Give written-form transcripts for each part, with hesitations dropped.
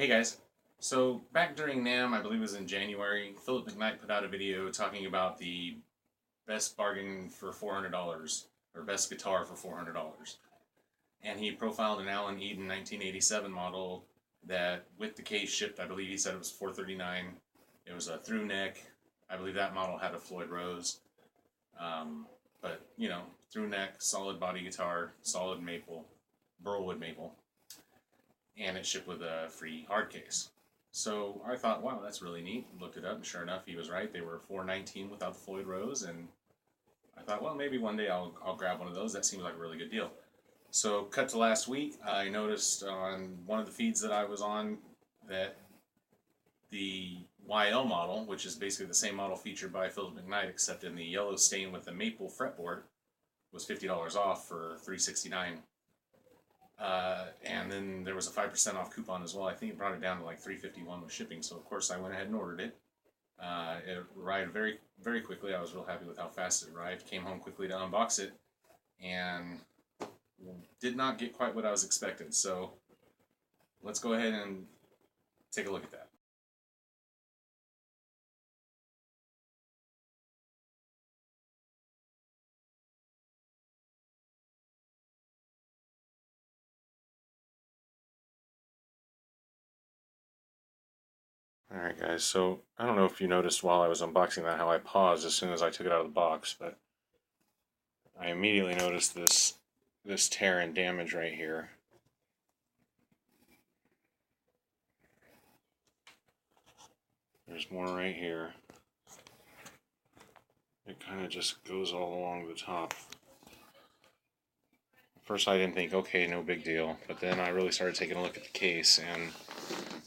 Hey guys, so back during NAMM, I believe it was in January, Philip McKnight put out a video talking about the best bargain for $400 or best guitar for $400. And he profiled an Alan Eden 1987 model that with the case shipped, I believe he said it was $439. It was a through neck. I believe that model had a Floyd Rose. But, you know, through neck, solid body guitar, solid maple, burlwood maple. And it shipped with a free hard case. So I thought, wow, that's really neat. Looked it up, and sure enough, he was right. They were $419 without the Floyd Rose, and I thought, well, maybe one day I'll grab one of those. That seems like a really good deal. So cut to last week, I noticed on one of the feeds that I was on that the YL model, which is basically the same model featured by Philip McKnight, except in the yellow stain with the maple fretboard, was $50 off for $369. And then there was a 5% off coupon as well. I think it brought it down to like $351 with shipping. So of course I went ahead and ordered it. It arrived very, very quickly. I was real happy with how fast it arrived. Came home quickly to unbox it, and did not get quite what I was expecting. So let's go ahead and take a look at that. Alright guys, so I don't know if you noticed while I was unboxing that how I paused as soon as I took it out of the box, but I immediately noticed this tear and damage right here. There's more right here. It kind of just goes all along the top. First I didn't think, okay, no big deal, but then I really started taking a look at the case, and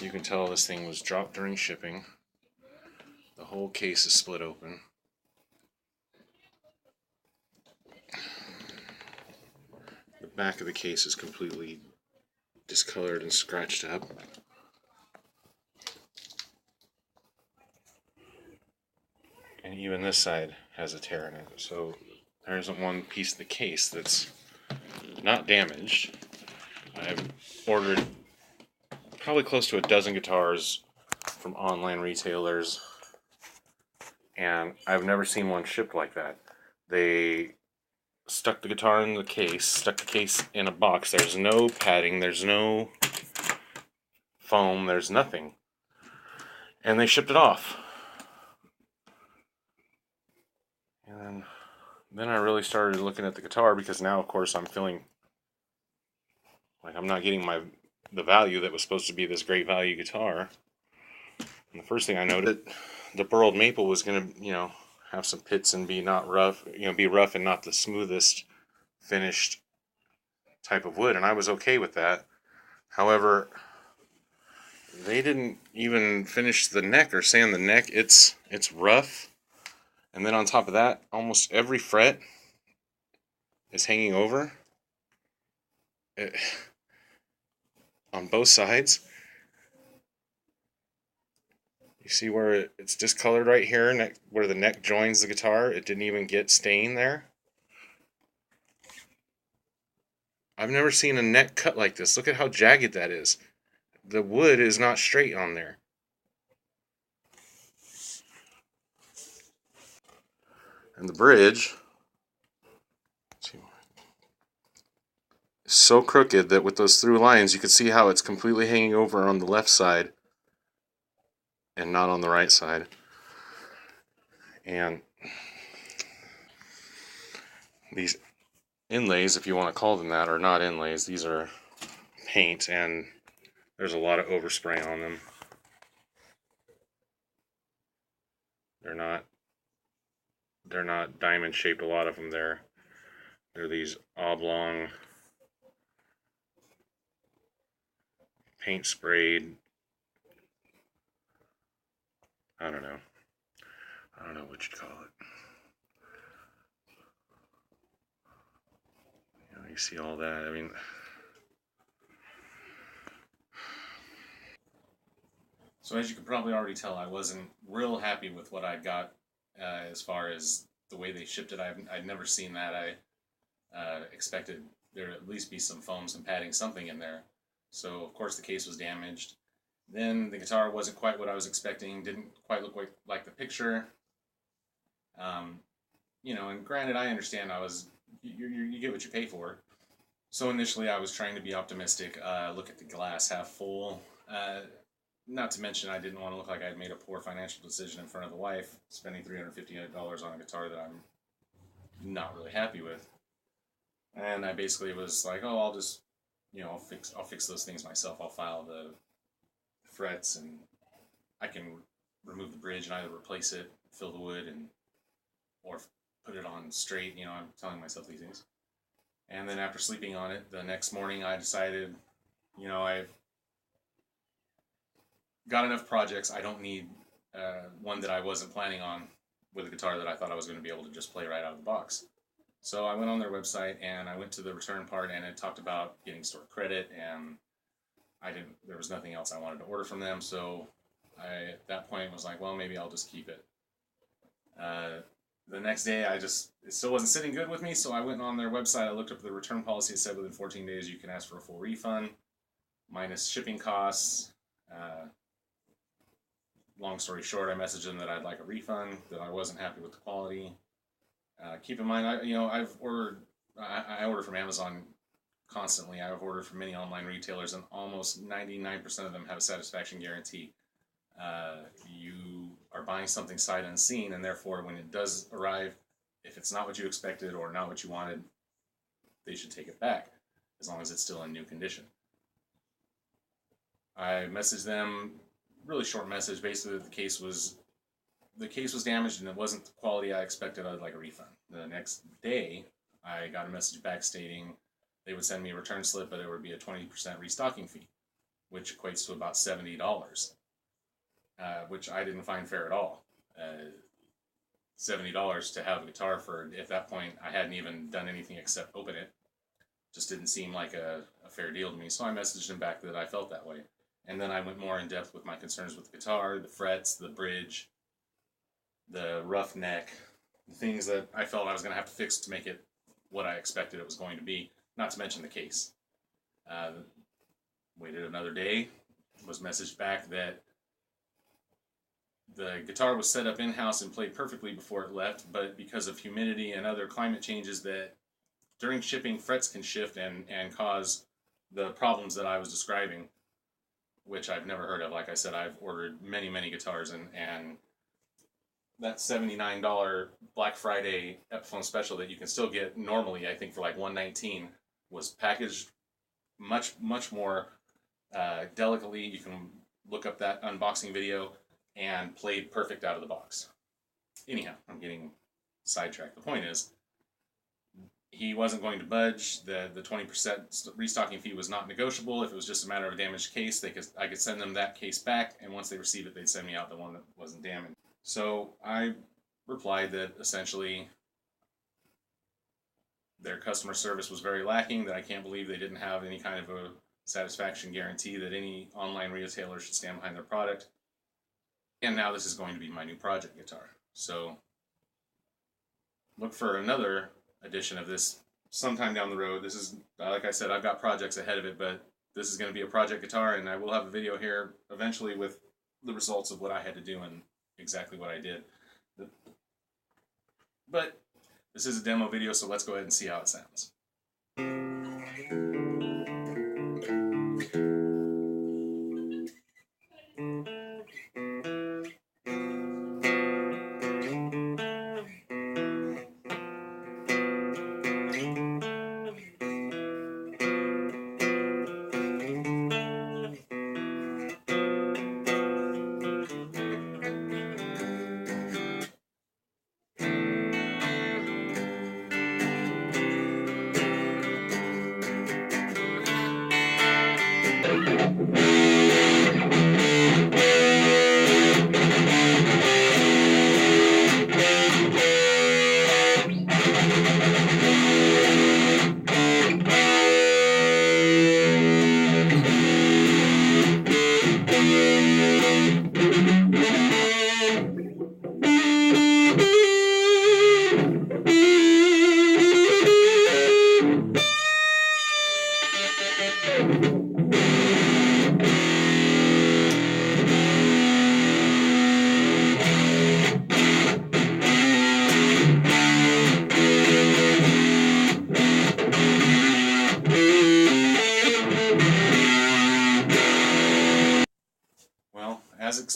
you can tell this thing was dropped during shipping. The whole case is split open. The back of the case is completely discolored and scratched up. And even this side has a tear in it. So there isn't one piece of the case that's not damaged. I've ordered probably close to a dozen guitars from online retailers, and I've never seen one shipped like that. They stuck the guitar in the case, stuck the case in a box. There's no padding, there's no foam, there's nothing. And they shipped it off. And then I really started looking at the guitar, because now, of course, I'm feeling like I'm not getting the value that was supposed to be this great value guitar. And the first thing I noted, the burled maple was going to, have some pits and be not rough, be rough and not the smoothest finished type of wood, and I was okay with that. However, they didn't even finish the neck or sand the neck. It's rough, and then on top of that, almost every fret is hanging over on both sides. You see where it's discolored right here, where the neck joins the guitar? It didn't even get stain there. I've never seen a neck cut like this. Look at how jagged that is. The wood is not straight on there. And the bridge is so crooked that with those through lines, you can see how it's completely hanging over on the left side and not on the right side. And these inlays, if you want to call them that, are not inlays. These are paint, and there's a lot of overspray on them. They're not diamond shaped. A lot of them they're these oblong paint sprayed. I don't know what you'd call it. You see all that. I mean, so as you can probably already tell, I wasn't real happy with what I got as far as the way they shipped it. I'd never seen that. I expected there to at least be some foam, some padding, something in there. So of course the case was damaged. Then the guitar wasn't quite what I was expecting, didn't quite look like the picture. Um, and granted, I understand you get what you pay for. So initially, I was trying to be optimistic, look at the glass half full. Not to mention, I didn't want to look like I'd made a poor financial decision in front of the wife, spending $350 on a guitar that I'm not really happy with. And I basically was like, oh, I'll just, I'll fix those things myself. I'll file the frets, and I can remove the bridge and either replace it, fill the wood, or put it on straight. I'm telling myself these things. And then after sleeping on it, the next morning I decided, I've got enough projects. I don't need one that I wasn't planning on with a guitar that I thought I was going to be able to just play right out of the box. So I went on their website and I went to the return part, and it talked about getting store credit, and there was nothing else I wanted to order from them. So I, at that point, was like, well, maybe I'll just keep it. The next day, it still wasn't sitting good with me, so I went on their website. I looked up the return policy. It said within 14 days you can ask for a full refund, minus shipping costs. Long story short, I messaged them that I'd like a refund, that I wasn't happy with the quality. Keep in mind, I order from Amazon constantly. I've ordered from many online retailers, and almost 99% of them have a satisfaction guarantee. You are buying something sight unseen, and therefore when it does arrive, if it's not what you expected or not what you wanted, they should take it back, as long as it's still in new condition. I messaged them, really short message, basically that the case was damaged and it wasn't the quality I expected. I'd like a refund. The next day, I got a message back stating they would send me a return slip, but it would be a 20% restocking fee, which equates to about $70. Which I didn't find fair at all. $70 to have a guitar for, at that point, I hadn't even done anything except open it. Just didn't seem like a fair deal to me. So I messaged him back that I felt that way. And then I went more in depth with my concerns with the guitar, the frets, the bridge, the rough neck, the things that I felt I was going to have to fix to make it what I expected it was going to be, not to mention the case. Waited another day, was messaged back that the guitar was set up in-house and played perfectly before it left, but because of humidity and other climate changes, that during shipping, frets can shift and cause the problems that I was describing, which I've never heard of. Like I said, I've ordered many, many guitars, and that $79 Black Friday Epiphone special that you can still get normally, I think for like $119, was packaged much, much more delicately. You can look up that unboxing video, and played perfect out of the box. Anyhow, I'm getting sidetracked. The point is, he wasn't going to budge. The 20% restocking fee was not negotiable. If it was just a matter of a damaged case, I could send them that case back, and once they receive it, they'd send me out the one that wasn't damaged. So I replied that essentially their customer service was very lacking, that I can't believe they didn't have any kind of a satisfaction guarantee, that any online retailer should stand behind their product. And now this is going to be my new project guitar. So look for another edition of this sometime down the road. This is, like I said, I've got projects ahead of it, but this is going to be a project guitar, and I will have a video here eventually with the results of what I had to do and exactly what I did. But this is a demo video, so let's go ahead and see how it sounds.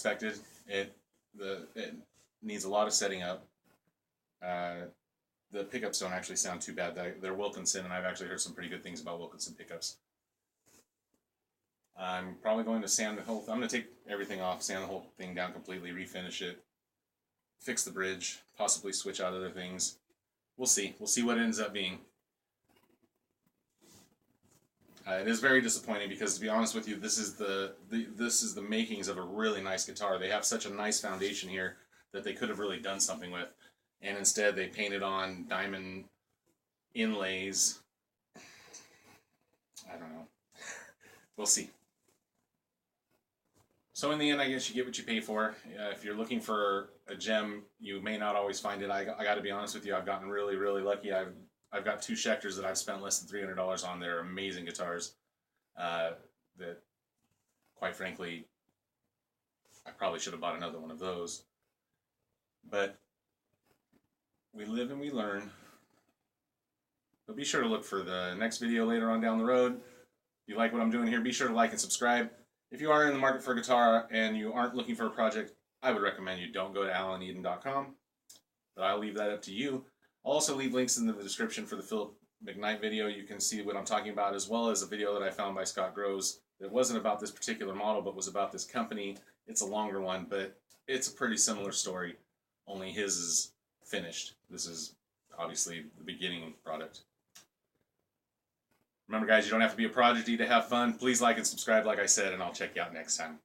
expected. It needs a lot of setting up. The pickups don't actually sound too bad. They're Wilkinson, and I've actually heard some pretty good things about Wilkinson pickups. I'm probably going to sand the whole. I'm going to take everything off, sand the whole thing down completely, refinish it, fix the bridge, possibly switch out other things. We'll see. We'll see what it ends up being. It is very disappointing because, to be honest with you, this is the makings of a really nice guitar. They have such a nice foundation here that they could have really done something with, and instead they painted on diamond inlays. I don't know. We'll see. So in the end, I guess you get what you pay for. If you're looking for a gem, you may not always find it. I got to be honest with you, I've gotten really, really lucky. I've got two Schecters that I've spent less than $300 on. They're amazing guitars that, quite frankly, I probably should have bought another one of those. But we live and we learn. But be sure to look for the next video later on down the road. If you like what I'm doing here, be sure to like and subscribe. If you are in the market for a guitar and you aren't looking for a project, I would recommend you don't go to alaneden.com. But I'll leave that up to you. I'll also leave links in the description for the Philip McKnight video. You can see what I'm talking about, as well as a video that I found by Scott Groves that wasn't about this particular model, but was about this company. It's a longer one, but it's a pretty similar story, only his is finished. This is obviously the beginning product. Remember, guys, you don't have to be a prodigy to have fun. Please like and subscribe, like I said, and I'll check you out next time.